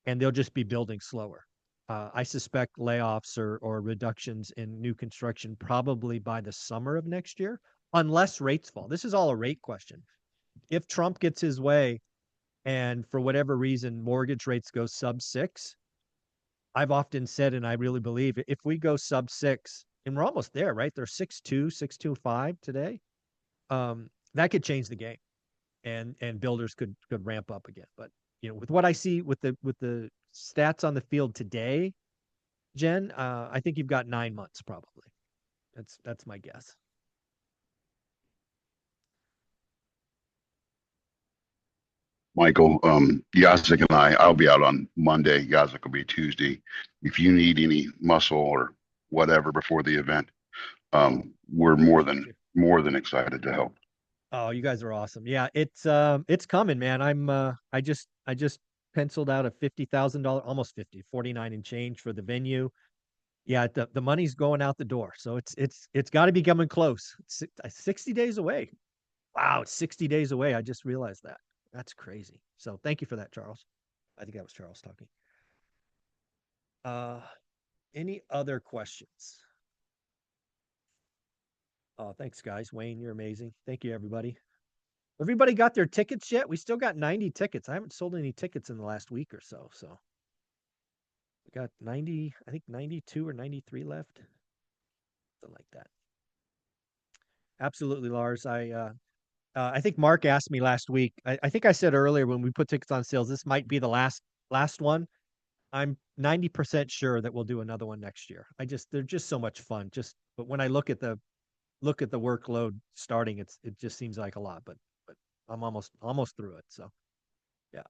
and they'll just be building slower. I suspect layoffs or reductions in new construction probably by the summer of next year, unless rates fall. This is all a rate question. If Trump gets his way and for whatever reason mortgage rates go sub 6, I've often said, and I really believe, if we go sub 6, and we're almost there, right? They're 6.2, 6.25 today. That could change the game, and builders could ramp up again. But with what I see with the stats on the field today, Jen, I think you've got 9 months probably. That's my guess. Michael, Yazik and I'll be out on Monday. Yazik will be Tuesday. If you need any muscle or whatever before the event, we're more than excited to help. Oh, you guys are awesome. Yeah, it's coming, man. I just penciled out a $50,000, almost 50, 49 and change for the venue. Yeah, the money's going out the door. So it's got to be coming close. It's 60 days away. Wow, it's 60 days away. I just realized that. That's crazy. So thank you for that, Charles. I think that was Charles talking. Uh, any other questions? Oh, thanks, guys. Wayne, you're amazing. Thank you, everybody. Everybody got their tickets yet? We still got 90 tickets. I haven't sold any tickets in the last week or so. So we got 90, I think 92 or 93 left. Something like that. Absolutely, Lars. I think Mark asked me last week. I think I said earlier when we put tickets on sales, this might be the last one. I'm 90% sure that we'll do another one next year. They're just so much fun. But when I look at the workload starting, it just seems like a lot. But I'm almost through it. So yeah,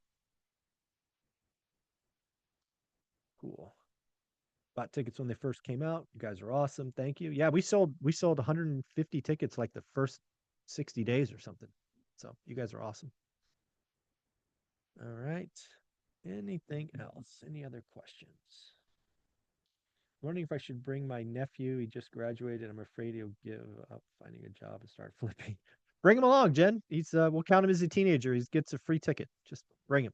cool. Bought tickets when they first came out. You guys are awesome. Thank you. Yeah, we sold 150 tickets like the first 60 days or something. So you guys are awesome. All right. Anything else? Any other questions? Wondering if I should bring my nephew. He just graduated. I'm afraid he'll give up finding a job and start flipping. Bring him along, Jen. We'll count him as a teenager. He gets a free ticket. Just bring him.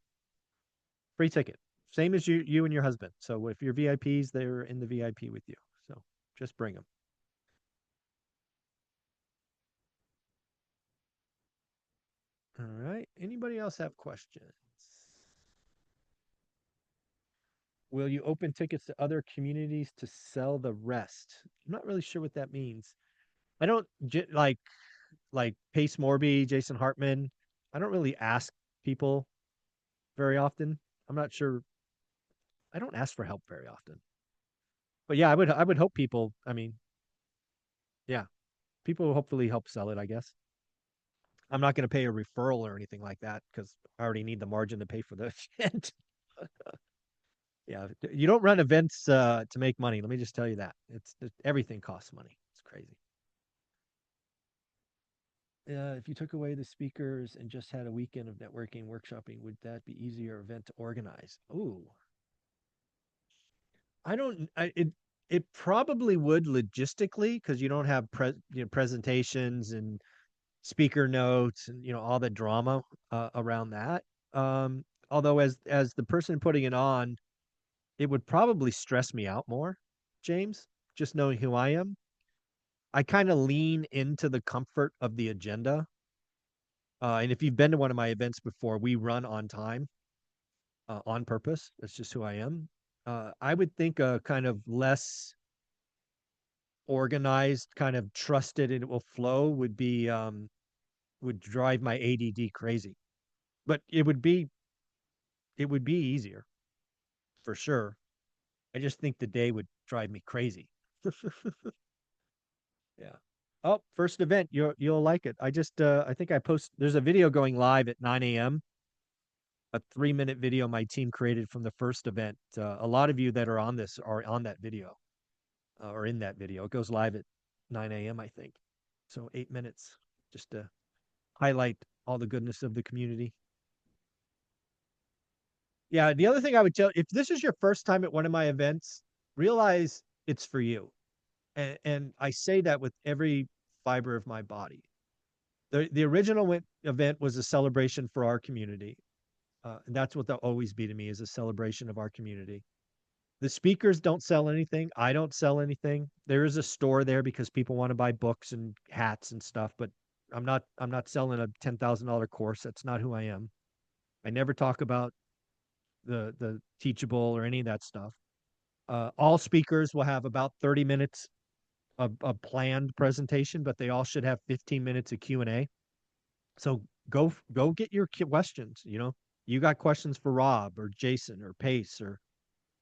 Free ticket. Same as you and your husband. So if you're VIPs, they're in the VIP with you. So just bring them. All right. Anybody else have questions? Will you open tickets to other communities to sell the rest? I'm not really sure what that means. I don't like Pace Morby, Jason Hartman. I don't really ask people very often. I'm not sure. I don't ask for help very often. But yeah, I would hope people, I mean, yeah, people will hopefully help sell it, I guess. I'm not going to pay a referral or anything like that because I already need the margin to pay for the event. Yeah, you don't run events to make money. Let me just tell you that. Everything costs money. It's crazy. If you took away the speakers and just had a weekend of networking, workshopping, would that be easier event to organize? Ooh, I don't. It probably would logistically because you don't have presentations and speaker notes and all the drama around that. Although as the person putting it on, it would probably stress me out more, James, just knowing who I am. I kind of lean into the comfort of the agenda And if you've been to one of my events before, we run on time, on purpose. That's just who I am. I would think a kind of less organized, kind of trusted and it will flow would drive my ADD crazy. But it would be easier for sure. I just think the day would drive me crazy. Yeah. Oh, first event. You'll like it. I think I post there's a video going live at 9 a.m. A 3-minute video my team created from the first event. A lot of you that are on this are on that video, or in that video. It goes live at 9 a.m. I think. So 8 minutes just to highlight all the goodness of the community. Yeah, the other thing I would tell, if this is your first time at one of my events, realize it's for you. And I say that with every fiber of my body. The original event was a celebration for our community. And that's what they'll always be to me, is a celebration of our community. The speakers don't sell anything. I don't sell anything. There is a store there because people want to buy books and hats and stuff, but I'm not selling a $10,000 course. That's not who I am. I never talk about the teachable or any of that stuff. All speakers will have about 30 minutes of a planned presentation, but they all should have 15 minutes of Q&A. So go get your questions. You got questions for Rob or Jason or Pace or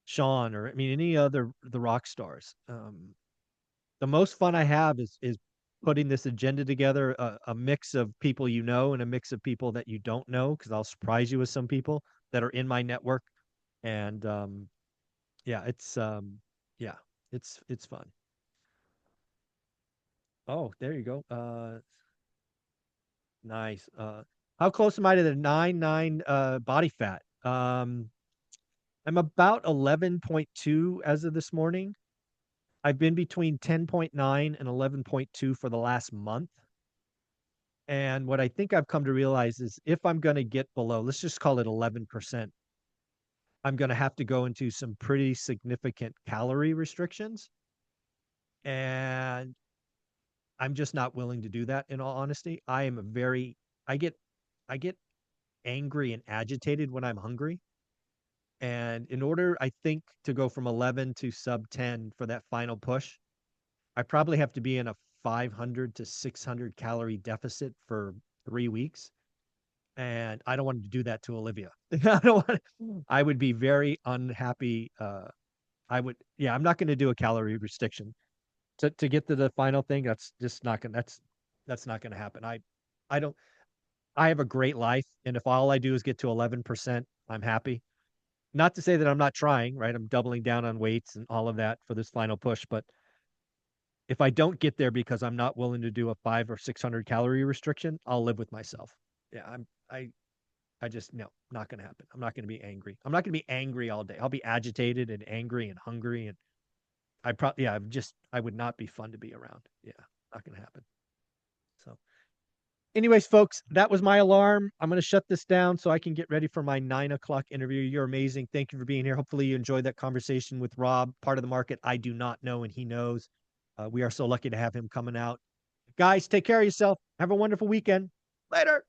Sean, or I mean any other the rock stars. The most fun I have is putting this agenda together, a mix of people and a mix of people that you don't know, because I'll surprise you with some people that are in my network. And yeah, yeah, it's fun. Oh, there you go. Nice. How close am I to the 9.9 body fat? I'm about 11.2 as of this morning. I've been between 10.9 and 11.2 for the last month. And what I think I've come to realize is if I'm going to get below, let's just call it 11%, I'm going to have to go into some pretty significant calorie restrictions. And I'm just not willing to do that, in all honesty. I get, I get angry and agitated when I'm hungry. And in order, I think, to go from 11 to sub 10 for that final push, I probably have to be in a 500 to 600 calorie deficit for 3 weeks. And I don't want to do that to Olivia. I would be very unhappy. Yeah, I'm not going to do a calorie restriction to get to the final thing. That's not going to happen. I don't, I have a great life. And if all I do is get to 11%, I'm happy. Not to say that I'm not trying, right? I'm doubling down on weights and all of that for this final push, but if I don't get there because I'm not willing to do a 500 or 600 calorie restriction, I'll live with myself. Yeah, I just, no, not going to happen. I'm not going to be angry. I'm not going to be angry all day. I'll be agitated and angry and hungry. And I would not be fun to be around. Yeah, not going to happen. So anyways, folks, that was my alarm. I'm going to shut this down so I can get ready for my 9 o'clock interview. You're amazing. Thank you for being here. Hopefully you enjoyed that conversation with Rob, part of the market I do not know, and he knows. We are so lucky to have him coming out. Guys, take care of yourself. Have a wonderful weekend. Later.